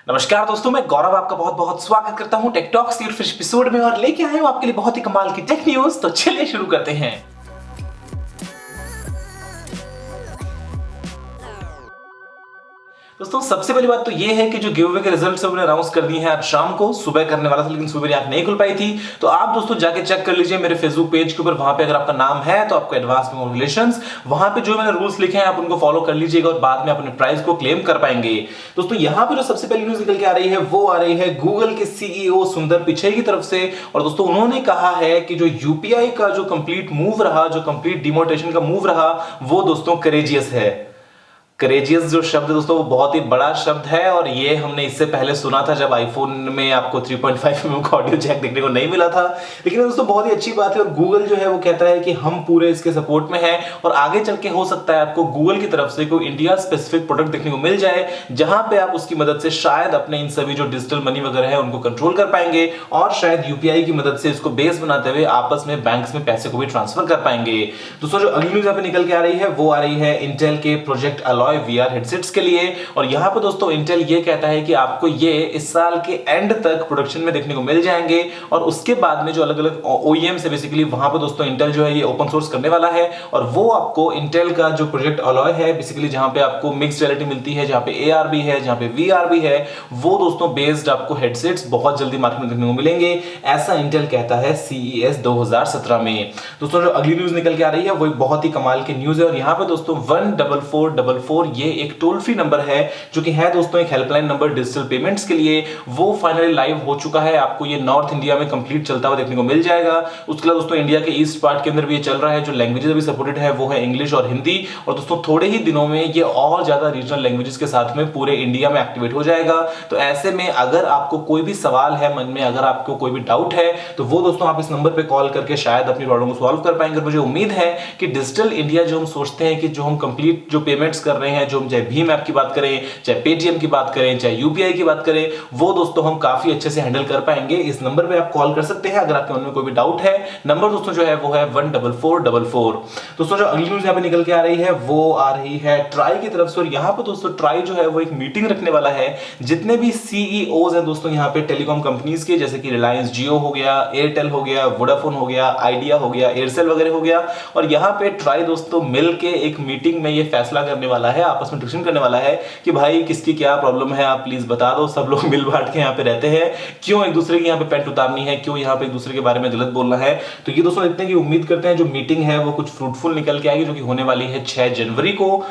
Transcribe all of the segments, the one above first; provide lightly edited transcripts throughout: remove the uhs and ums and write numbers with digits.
नमस्कार दोस्तों, मैं गौरव आपका बहुत बहुत स्वागत करता हूं टेक टॉक्स के फिर एपिसोड में और लेके आए हूं आपके लिए बहुत ही कमाल की टेक न्यूज। तो चलिए शुरू करते हैं। दोस्तों सबसे पहली बात तो ये है कि जो गिव अवे के रिजल्ट्स है उन्होंने अनाउंस कर दिए हैं। आज शाम को सुबह करने वाला था लेकिन सुबह मेरी आंख नहीं खुल पाई थी, तो आप दोस्तों जाके चेक कर लीजिए मेरे फेसबुक पेज के ऊपर। वहां पे अगर आपका नाम है तो आपको एडवांस में कांग्रेचुलेशंस। वहां पे जो मैंने रूल्स लिखे हैं आप उनको फॉलो कर लीजिएगा और बाद में अपने प्राइस को क्लेम कर पाएंगे। दोस्तों यहाँ पे जो सबसे पहली न्यूज निकल के आ रही है वो आ रही है गूगल के सीईओ सुंदर पिचई की तरफ से। और दोस्तों उन्होंने कहा है कि जो यूपीआई का जो कंप्लीट मूव रहा, जो कंप्लीट डिमोनेटाइजेशन का मूव रहा, वो दोस्तों करेजियस है। करेजियस जो शब्द दोस्तों वो बहुत ही बड़ा शब्द है और ये हमने इससे पहले सुना था जब आईफोन में आपको 3.5 mm का ऑडियो जैक देखने को नहीं मिला था। लेकिन दोस्तों बहुत ही अच्छी बात है और गूगल जो है वो कहता है कि हम पूरे इसके सपोर्ट में हैं और आगे चल के हो सकता है आपको गूगल की तरफ से कोई इंडिया स्पेसिफिक प्रोडक्ट देखने को मिल जाए जहां पे आप उसकी मदद से शायद अपने इन सभी जो डिजिटल मनी वगैरह है उनको कंट्रोल कर पाएंगे और शायद यूपीआई की मदद से इसको बेस बनाते हुए आपस में बैंक्स में पैसे को भी ट्रांसफर कर पाएंगे। दोस्तों जो अगली न्यूज यहाँ पे निकल के आ रही है वो आ रही है इंटेल के प्रोजेक्ट अलॉय वीआर हेडसेट्स के लिए। और यहां पे दोस्तों इंटेल ये कहता है कि आपको ये इस साल के एंड तक प्रोडक्शन में देखने को मिल जाएंगे और उसके बाद में जो अलग अलग ओईएम है बेसिकली वहां पे दोस्तों इंटेल जो है ये ओपन सोर्स करने वाला है और वो आपको इंटेल का जो प्रोजेक्ट अलॉय है बेसिकली जहां पे आपको मिक्स्ड रियलिटी मिलती है, जहां पे एआर भी है, जहां पे वीआर भी है, वो दोस्तों बेस्ड आपको हेडसेट्स बहुत जल्दी मार्केट में देखने को मिलेंगे, ऐसा इंटेल कहता है सीईएस 2017 में। दोस्तों जो अगली न्यूज निकल के आ रही है वो एक बहुत ही कमाल की न्यूज है और यहां पे दोस्तों 14444 ये एक टोल फ्री नंबर है जो कि है दोस्तों एक हेल्पलाइन नंबर डिजिटल पेमेंट्स के लिए। वो फाइनली लाइव हो चुका है, आपको ये नॉर्थ इंडिया में कंप्लीट चलता हुआ देखने को मिल जाएगा। उसके अलावा दोस्तों इंडिया के ईस्ट पार्ट के अंदर भी ये चल रहा है। जो लैंग्वेजेस अभी सपोर्टेड है वो है इंग्लिश और हिंदी और दोस्तों थोड़े ही दिनों में ये और ज्यादा रीजनल लैंग्वेजेस के साथ में पूरे इंडिया में एक्टिवेट हो जाएगा। तो ऐसे में अगर आपको कोई भी सवाल है मन में, अगर आपको कोई भी डाउट है तो वो दोस्तों आप इस नंबर पे कॉल करके शायद अपनी प्रॉब्लम को सॉल्व कर पाएंगे। मुझे उम्मीद है कि डिजिटल इंडिया जो हम सोचते हैं कि जो हम कंप्लीट जो पेमेंट्स कर रहे हैं, जो हम चाहे भीम ऐप की बात करें, चाहे पेटीएम की बात करें, चाहे यूपीआई की बात करें, वो दोस्तों हम काफी अच्छे से हैंडल कर पाएंगे। इस नंबर पे आप कॉल कर सकते हैं अगर आपके मन में कोई भी डाउट है। नंबर दोस्तों जो है वो है 14444। दोस्तों जो अगली न्यूज यहाँ पे निकल के आ रही है वो आ रही है ट्राई की तरफ से और यहाँ पे दोस्तों ट्राई जो है वो एक मीटिंग रखने वाला है। जितने भी सीईओज हैं दोस्तों यहाँ पे टेलीकॉम कंपनीज के, जैसे कि रिलायंस जियो हो गया, एयरटेल हो गया, वोडाफोन हो गया, आइडिया हो गया, एयरसेल वगैरह हो गया, और यहाँ पे ट्राई दोस्तों मिलके एक मीटिंग में ये फैसला करने वाला है, आपस में डिस्कशन करने वाला है कि भाई किसकी क्या प्रॉब्लम है, आप प्लीज बता दो। सब लोग मिल बांट के यहाँ पे रहते हैं, क्यों एक दूसरे की यहाँ पे पेंट उतारनी है, क्यों यहाँ पे एक दूसरे के बारे में गलत बोलना है। तो ये दोस्तों इतने की उम्मीद करते हैं जो मीटिंग है वो कुछ फ्रूटफुल निकल के आएगी, जो कि होने वाली है 6 जनवरी को।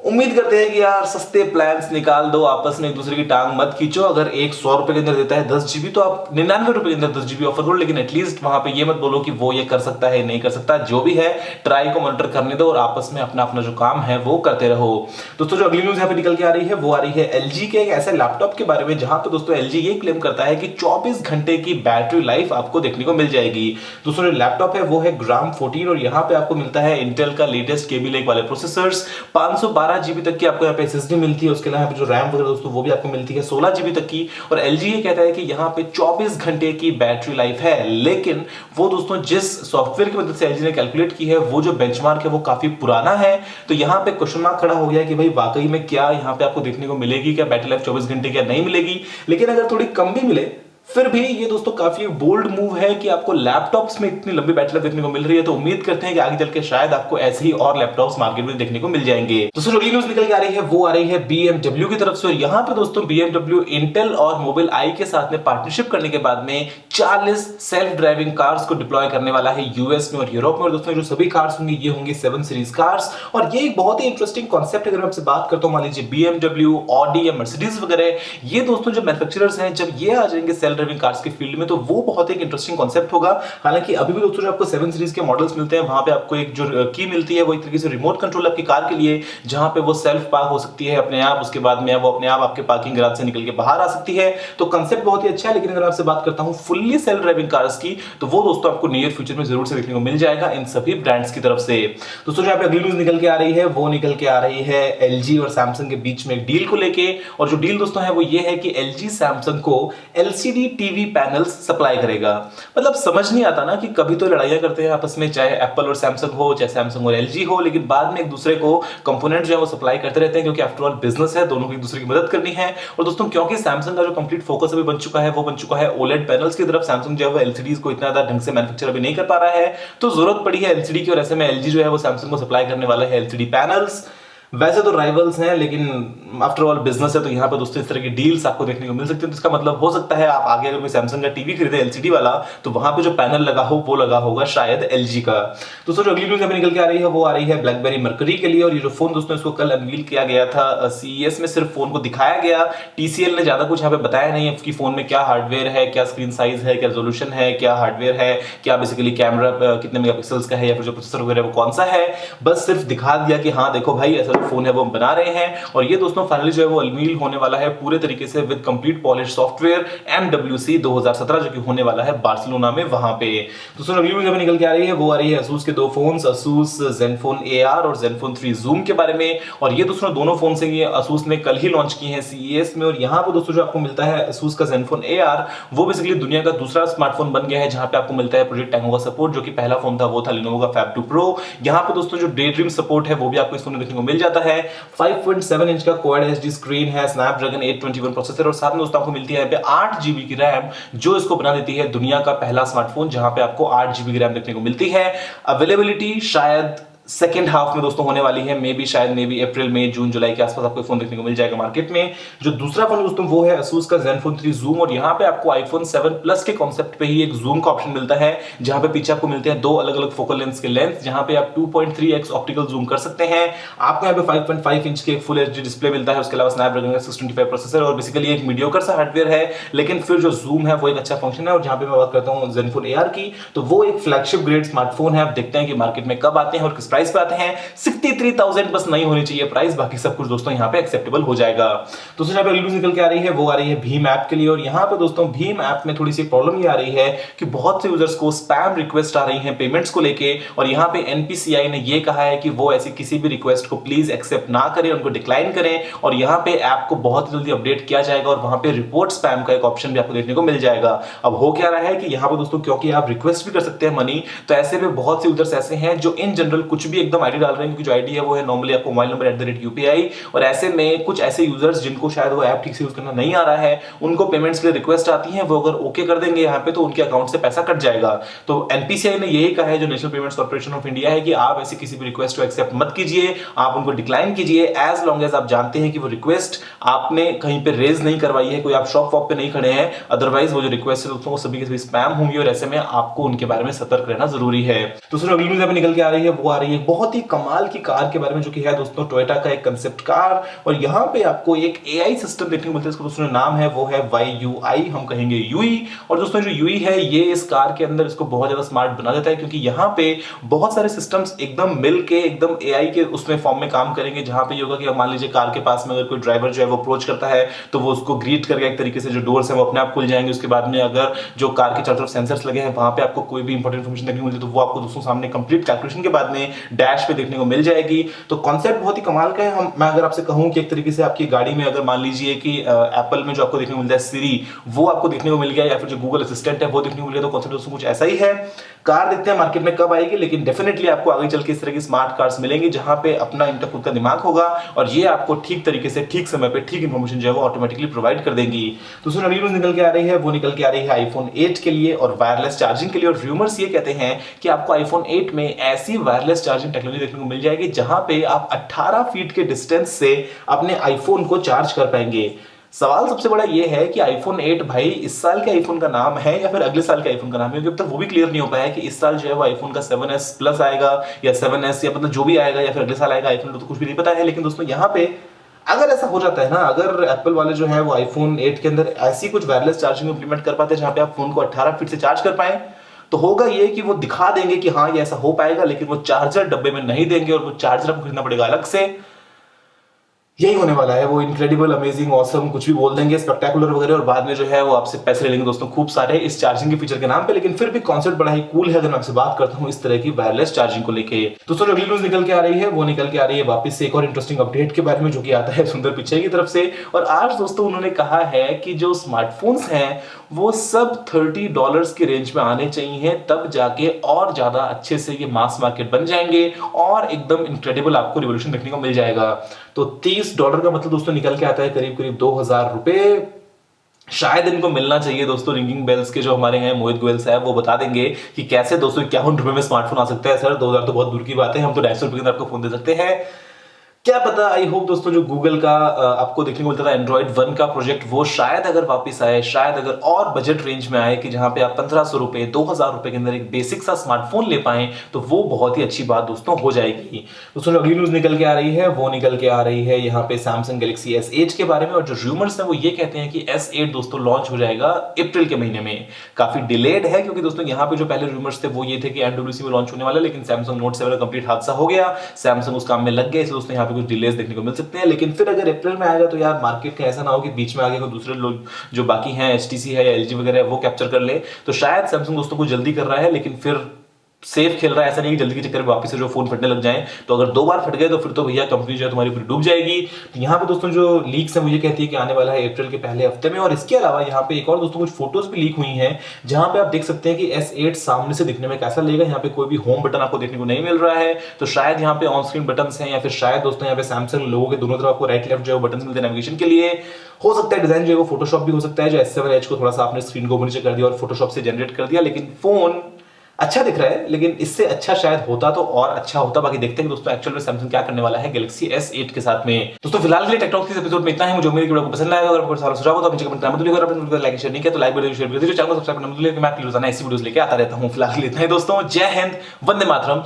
उम्मीद करते हैं कि यार सस्ते प्लान्स निकाल दो, आपस में एक दूसरे की टांग मत खींचो। अगर एक 100 रुपए के अंदर देता है 10 जीबी तो आप 99 रुपए के अंदर 10 जीबी ऑफर करो, लेकिन एटलीस्ट वहां पे ये मत बोलो कि वो ये कर सकता है नहीं कर सकता। जो भी है ट्राई को मॉनिटर करने दो और आपस में अपना अपना जो काम है वो करते रहो। दोस्तों जो अगली न्यूज यहाँ पे निकल के आ रही है वो आ रही है एलजी के एक ऐसे लैपटॉप के बारे में जहां पे दोस्तों एलजी ये क्लेम करता है कि 24 घंटे की बैटरी लाइफ आपको देखने को मिल जाएगी। दोस्तों जो लैपटॉप है वो है ग्राम 14 और यहाँ पे आपको मिलता है इंटेल का लेटेस्ट केबी लेक वाले प्रोसेसर्स, 512 जीबी तक की आपको यहाँ पे एसएसडी मिलती है। उसके अलावा जो रैम वगैरह दोस्तों वो भी आपको मिलती है 16 जीबी तक की। और एलजी ये कहता है कि यहाँ पे 24 घंटे की बैटरी लाइफ है, लेकिन वो दोस्तों जिस सॉफ्टवेयर की मदद से एलजी ने कैलकुलेट की है वो जो बेंचमार्क है वो काफी पुराना है। तो यहाँ पे क्वेश्चन मार्क खड़ा हो गया कि भाई वाकई में क्या यहाँ पे आपको देखने को मिलेगी, क्या बैटरी लाइफ 24 घंटे क्या नहीं मिलेगी। लेकिन अगर थोड़ी कम भी मिले फिर भी ये दोस्तों काफी बोल्ड मूव है कि आपको लैपटॉप्स में इतनी लंबी बैटरी लाइफ देखने को मिल रही है। तो उम्मीद करते हैं कि आगे चल के शायद आपको ऐसे ही और लैपटॉप्स मार्केट में देखने को मिल जाएंगे। दोस्तों जो अगली न्यूज निकल के आ रही है वो आ रही है BMW की तरफ से और यहाँ पे दोस्तों BMW इंटेल और मोबाइल आई के साथ में पार्टनरशिप करने के बाद में 40 सेल्फ ड्राइविंग कार्स को डिप्लॉय करने वाला है यूएस में और यूरोप में। और दोस्तों जो सभी कार्स होंगी ये होंगी 7 सीरीज कार्स और ये एक बहुत ही इंटरेस्टिंग कॉन्सेप्ट अगर मैं आपसे बात करता हूं, मान लीजिए BMW, ऑडी या मर्सिडीज वगैरह, ये दोस्तों जो मैन्युफैक्चरर्स हैं जब ये आ जाएंगे सेल्फ ड्राइविंग कार्स की फील्ड में तो वो बहुत एक इंटरेस्टिंग कॉन्सेप्ट होगा। हालांकि अभी भी दोस्तों जो आपको 7 सीरीज के मॉडल्स मिलते हैं वहां पे आपको एक जो की मिलती है वो एक तरीके से रिमोट कंट्रोल आपकी कार के लिए, जहां पे वो सेल्फ पार्क हो सकती है अपने आप, उसके बाद में वो अपने आप आपके पार्किंग गैराज से निकल के बाहर आ सकती है। तो कंसेप्ट बहुत ही अच्छा है। लेकिन अगर आपसे बात करता हूं फुल्ली सेल्फ ड्राइविंग कार्स की तो वो दोस्तों आपको नियर फ्यूचर में जरूर से देखने को मिल जाएगा इन सभी ब्रांड्स की तरफ से। दोस्तों जो अगली न्यूज निकल के आ रही है वो निकल के आ रही है एलजी और सैमसंग के बीच में एक डील को लेके। और जो डील दोस्तों है वो ये है कि एलजी सैमसंग को LCD LCD TV panels supply करेगा। मतलब समझ नहीं आता ना कि कभी तो लड़ाइयां करते हैं आपस में, चाहे एप्पल और सैमसंग हो, चाहे सैमसंग और एलजी हो, लेकिन बाद में एक दूसरे को कंपोनेंट जो है वो सप्लाई करते रहते हैं, क्योंकि आफ्टर ऑल बिजनेस है, दोनों को एक दूसरे की मदद करनी है। और दोस्तों क्योंकि सैमसंग का जो कंप्लीट फोकस अभी बन चुका है वो बन चुका है ओलेड पैनल्स की तरफ, सैमसंग जो है वो एलसीडीज को इतना ज्यादा ढंग से मैन्युफैक्चर अभी नहीं कर पा रहा है, तो जरूरत पड़ी है एलसीडी की, और ऐसे में एलजी जो है वो सैमसंग को सप्लाई करने वाला है एलसीडी पैनल्स। वैसे तो राइवल्स हैं, लेकिन आफ्टर ऑल बिजनेस है, तो यहाँ पर दोस्तों इस तरह की डील्स आपको देखने को मिल सकती है। तो इसका मतलब हो सकता है आप आगे अगर कोई सैमसंग का टीवी खरीदे एलसीडी वाला, तो वहां पे जो पैनल लगा हो वो लगा होगा शायद एलजी का। दोस्तों जो अगली न्यूज हमें निकल के आ रही है वो आ रही है ब्लैकबेरी मर्करी के लिए, और ये जो फोन दोस्तों इसको कल अनवील किया गया था सीईएस में, सिर्फ फोन को दिखाया गया, टीसीएल ने ज्यादा कुछ यहाँ पे बताया नहीं है कि फोन में क्या हार्डवेयर है, क्या स्क्रीन साइज है, क्या रेजोल्यूशन है, क्या हार्डवेयर है, क्या बेसिकली कैमरा कितने मेगापिक्सल्स का है, या फिर जो प्रोसेसर वगैरह वो कौन सा है। बस सिर्फ दिखा दिया कि हाँ देखो भाई ऐसा जो फोन है वो बना रहे हैं, और ये दोस्तों फाइनली जो है वो अनवील होने वाला है पूरे तरीके से with complete polish software MWC 2017 जो कि होने वाला है बार्सिलोना में वहां पे। दोस्तों अगली न्यूज़ हमें निकल के आ रही है वो आ रही है Asus के दो फोन्स, Asus Zenfone AR और Zenfone 3 Zoom के बारे में। और ये दोस्तों दोनों फोन से ये Asus ने कल ही लॉन्च किए हैं CES में, और यहां पर दोस्तों जो आपको मिलता है Asus का Zenfone AR, वो बेसिकली दुनिया का दूसरा स्मार्टफोन बन गया है जहां पे आपको मिलता है प्रोजेक्ट टैंगो का सपोर्ट, जो कि पहला फोन था वो था Lenovo का Fab 2 Pro। यहां पे दोस्तों जो Daydream सपोर्ट है वो भी आपको इस फोन में देखने को मिल जाता है। 5.7 इंच का क्वाड एचडी स्क्रीन है, स्नैपड्रैगन 821 प्रोसेसर, और साथ में दोस्तों आपको मिलती है यहाँ पे 8 जीबी की रैम, जो इसको बना देती है दुनिया का पहला स्मार्टफोन जहां पे आपको 8 जीबी की रैम देखने को मिलती है। अवेलेबिलिटी शायद सेकेंड हाफ में दोस्तों होने वाली है, मे बी शायद मे बी अप्रैल मई जून जुलाई के आसपास आपको फोन देखने को मिल जाएगा मार्केट में। जो दूसरा फोन दोस्तों वो है Asus का Zenfone 3 Zoom, और यहाँ पे आपको iPhone 7 Plus के कॉन्सेप्ट पे ही एक जूम का ऑप्शन मिलता है, जहां पे पीछे आपको मिलते हैं दो अलग अलग फोकल लेंस के लेंस, जहां पे आप 2.3x ऑप्टिकल जूम कर सकते हैं। आपको यहाँ पे 5.5 इंच के फुल एचडी डिस्प्ले मिलता है, उसके अलावा स्नैपड्रैगन 625 प्रोसेसर, और बेसिकली एक मीडियोकर सा हार्डवेयर है, लेकिन फिर जो जूम है वो एक अच्छा फंक्शन है। और जहां पे मैं बात करता हूँ Zenfone AR की, तो वो एक फ्लैगशिप ग्रेड स्मार्टफोन है। आप देखते हैं कि मार्केट में कब आते हैं और किस प्राइस पे आते हैं। 63,000 बस नहीं होनी चाहिए प्राइस, बाकी सब कुछ दोस्तों यहाँ पे एक्सेप्टेबल हो जाएगा। दोस्तों यहाँ पे अगली न्यूज़ निकल के आ रही है वो आ रही है भीम ऐप के लिए, और यहाँ पे दोस्तों भीम ऐप में थोड़ी सी प्रॉब्लम ये आ रही है कि बहुत से यूजर्स को स्पैम रिक्वेस्ट आ रही है पेमेंट्स को लेके, और यहाँ पे एनपीसीआई ने ये कहा है कि वो ऐसी किसी भी रिक्वेस्ट को प्लीज एक्सेप्ट ना करें, उनको डिक्लाइन करें, और यहाँ पे ऐप को बहुत जल्दी अपडेट किया जाएगा, और वहां पे रिपोर्ट स्पैम का एक ऑप्शन भी आपको देखने को मिल जाएगा। अब हो क्या रहा है कि यहाँ पे दोस्तों क्योंकि आप रिक्वेस्ट भी कर सकते हैं मनी, तो ऐसे में बहुत से यूजर्स ऐसे हैं जो इन जनरल कुछ भी एकदम आईडी डाल रहे हैं, क्योंकि जो आईडी है वो है नॉर्मली आपको मोबाइल नंबर @UPI, और ऐसे में कुछ ऐसे यूजर्स जिनको शायद वो ऐप ठीक से यूज करना नहीं आ रहा है, उनको पेमेंट्स के लिए रिक्वेस्ट आती है, वो अगर ओके कर देंगे यहाँ पे तो उनके अकाउंट से पैसा कट जाएगा। तो एनपीसीआई ने यही कहा है, जो national payments corporation of India है, कि आप ऐसी किसी भी रिक्वेस्ट को एक्सेप्ट मत कीजिए, आप उनको डिक्लाइन कीजिए, एज लॉन्ग एज आप जानते हैं कि वो रिक्वेस्ट आपने कहीं पे रेज नहीं करवाई है, कोई आप शॉप वॉप पे नहीं खड़े हैं। अदरवाइज वो जो रिक्वेस्ट है दोस्तों वो सभी के सभी स्पैम होंगी, और ऐसे में आपको उनके बारे में सतर्क रहना जरूरी है। दोस्तों अगली न्यूज़ निकल के आ रही है वो आ रही है बहुत ही कमाल की कार के बारे में, जो कि है दोस्तों टोयोटा का एक कंसेप्ट कार, और यहाँ पे आपको एक एआई सिस्टम देखने को मिलता है। इसका दोस्तों नाम है वो है YUI, हम कहेंगे यूई। और दोस्तों जो यूई है ये इस कार के अंदर इसको बहुत ज्यादा स्मार्ट बना देता है, क्योंकि यहाँ पे बहुत सारे सिस्टम्स एकदम मिल के एकदम एआई के उसमें फॉर्म में काम करेंगे। जहां पे ये होगा कि मान लीजिए कार के पास में अगर कोई ड्राइवर जो है वो अप्रोच करता है, तो वो उसको ग्रीट करके एक तरीके से जो डोर्स है वो अपने आप खुल जाएंगे। उसके बाद में अगर जो कार के चारों तरफ सेंसर्स लगे हैं वहां पे आपको कोई भी इंपॉर्टेंट इन्फॉर्मेशन देखने को मिलती है, तो वो आपको दोस्तों सामने कंप्लीट कैलकुलेशन के बाद में डैश पे देखने को मिल जाएगी। तो कॉन्सेप्ट बहुत ही कमाल का है। मैं अगर आपसे कहूं कि एक तरीके से आपकी गाड़ी में अगर मान लीजिए कि एप्पल में जो आपको देखने को मिलता है सीरी, वो आपको देखने को मिल गया, या फिर जो गूगल असिस्टेंट है वो देखने को मिल गया, तो कॉन्सेप्ट दोस्तों कुछ ऐसा ही है। कार देखते हैं मार्केट में कब आएगी, लेकिन डेफिनेटली आपको आगे चल के इस तरह की स्मार्ट कार्स मिलेंगी जहां पे अपना इनका खुद का दिमाग होगा, और ये आपको ठीक तरीके से ठीक समय पे ठीक इंफॉर्मेशन जो है वो ऑटोमेटिकली प्रोवाइड कर देंगी। दूसरी नई न्यूज़ निकल के आ रही है वो निकल के आ रही है आईफोन 8 के लिए और वायरलेस चार्जिंग के लिए, और रूमर्स ये कहते हैं कि आपको आईफोन 8 में ऐसी वायरलेस चार्जिंग टेक्नोलॉजी देखने को मिल जाएगी जहां पे आप 18 फीट के डिस्टेंस से अपने आईफोन को चार्ज कर पाएंगे। सवाल सबसे बड़ा ये है कि आईफोन 8 भाई इस साल के आईफोन का नाम है या फिर अगले साल के आईफोन का नाम है, क्योंकि अब तक वो भी क्लियर नहीं हो पाया है कि इस साल जो है वो आईफोन का 7S प्लस आएगा या 7S या मतलब जो भी आएगा, या फिर अगले साल आएगा आईफोन, तो कुछ भी नहीं पता है। लेकिन दोस्तों यहाँ पे अगर ऐसा हो जाता है ना, अगर एप्पल वाले जो है वो आईफोन 8 के अंदर ऐसी कुछ वायरलेस चार्जिंग इंप्लीमेंट कर पाते हैं जहां पे आप फोन को 18 फीट से चार्ज कर पाए, तो होगा ये कि वो दिखा देंगे कि हाँ ये ऐसा हो पाएगा, लेकिन वो चार्जर डब्बे में नहीं देंगे और वो चार्जर आपको खरीदना पड़ेगा अलग से। यही होने वाला है, वो इनक्रेडिबल, अमेजिंग, ऑसम कुछ भी बोल देंगे, स्पेक्टेकुलर वगैरह, और बाद में जो है वो आपसे पैसे ले लेंगे दोस्तों खूब सारे इस चार्जिंग के फीचर के नाम पे। लेकिन फिर भी कॉन्सेप्ट बड़ा ही कूल है अगर मैं आपसे बात करता हूँ इस तरह की वायरलेस चार्जिंग को लेके। दोस्तों जो अगली न्यूज निकल के आ रही है वो निकल के आ रही है वापस से एक और इंटरेस्टिंग अपडेट के बारे में, जो कि आता है सुंदर पिचाई की तरफ से। और आज दोस्तों उन्होंने कहा है कि जो स्मार्टफोन्स हैं वो सब $30 की रेंज में आने चाहिए, तब जाके और ज्यादा अच्छे से ये मास मार्केट बन जाएंगे और एकदम इनक्रेडिबल आपको रिवोल्यूशन देखने को मिल जाएगा। तो $30 का मतलब दोस्तों निकल के आता है करीब करीब 2000 रुपए। शायद इनको मिलना चाहिए दोस्तों। रिंगिंग बेल्स के जो हमारे हैं मोहित गोयल साहब, वो बता देंगे कि कैसे दोस्तों 51 रुपए में स्मार्टफोन आ सकता है। सर 2000 तो बहुत दूर की बात है, हम तो 250 रुपए के अंदर आपको फोन दे सकते हैं। क्या पता, आई होप दोस्तों जो गूगल का आपको देखने को मिलता था एंड्रॉइड 1 का प्रोजेक्ट, वो शायद अगर वापस आए, शायद अगर और बजट रेंज में आए कि जहां पे आप 1500 रुपए 2000 रुपए के अंदर एक बेसिक सा स्मार्टफोन ले पाएं, तो वो बहुत ही अच्छी बात दोस्तों हो जाएगी। दोस्तों जो अगली न्यूज निकल के आ रही है वो निकल के आ रही है यहाँ पे सैमसंग गैलेक्सी S8 के बारे में। और जो रूमर्स है वो ये कहते हैं कि S8 दोस्तों लॉन्च हो जाएगा अप्रैल के महीने में। काफी डिलेड है क्योंकि दोस्तों यहाँ पे जो पहले रूमर्स थे वो ये थे कि MWC में लॉन्च होने वाला है, लेकिन सैमसंग नोट 7 का कंप्लीट हादसा हो गया, सैमसंग उस काम में लग गए, इसलिए दोस्तों यहाँ पे कुछ डिलेस देखने को मिल सकते हैं। लेकिन फिर अगर अप्रैल में आएगा तो यार मार्केट का ऐसा ना हो कि बीच में आगे कोई दूसरे लोग जो बाकी हैं HTC है या LG वगैरह वो कैप्चर कर ले। तो शायद सैमसंग दोस्तों को जल्दी कर रहा है, लेकिन फिर सेफ खेल रहा है, ऐसा नहीं कि जल्दी के चक्कर में वापस से जो फोन फटने लग जाए। तो अगर 2 बार फट गए तो फिर तो भैया कंपनी जो है तुम्हारी पूरी डूब जाएगी। तो यहाँ पे दोस्तों जो लीक्स है वो ये कहती है कि आने वाला है अप्रैल के पहले हफ्ते में। और इसके अलावा यहाँ पे एक और दोस्तों कुछ फोटोज भी लीक हुई हैं, जहां पे आप देख सकते हैं कि S8 सामने से दिखने में कैसा लगेगा। यहाँ पे कोई भी होम बटन आपको देखने को नहीं मिल रहा है, तो शायद यहाँ पे ऑन स्क्रीन बटन हैं, या फिर शायद दोस्तों यहाँ पे सैमसंग लोगों के दोनों तरफ आपको राइट लेफ्ट जो बटन मिलते हैं नेविगेशन के लिए। हो सकता है डिजाइन जो है वो फोटोशॉप भी हो सकता है, जो S7 Edge को थोड़ा सा आपने स्क्रीन को ऊपर नीचे कर दिया और फोटोशॉप से जनरेट कर दिया। लेकिन फोन अच्छा दिख रहा है, लेकिन इससे अच्छा शायद होता तो और अच्छा होता। बाकी देखते हैं दोस्तों एक्चुअल में सैमसंग क्या करने वाला है गैलेक्सी S8 के साथ में। दोस्तों फिलहाल के लिए टेक्टॉक इस एपिसोड में इतना ही। मुझे उम्मीद है कि वीडियो को पसंद आएगा। अगर आपको सवाल सुझाव हो तो नीचे कमेंट करना मत भूलिएगा। अगर आपने लाइक शेयर नहीं किया तो लाइक वीडियो शेयर कर दीजिए। चैनल को सब्सक्राइब करना मत भूलिएगा, मैं रोजाना ऐसी वीडियोस लेके आता रहता हूं। फिलहाल के लिए इतना ही दोस्तों। जय हिंद, वंदे मातरम।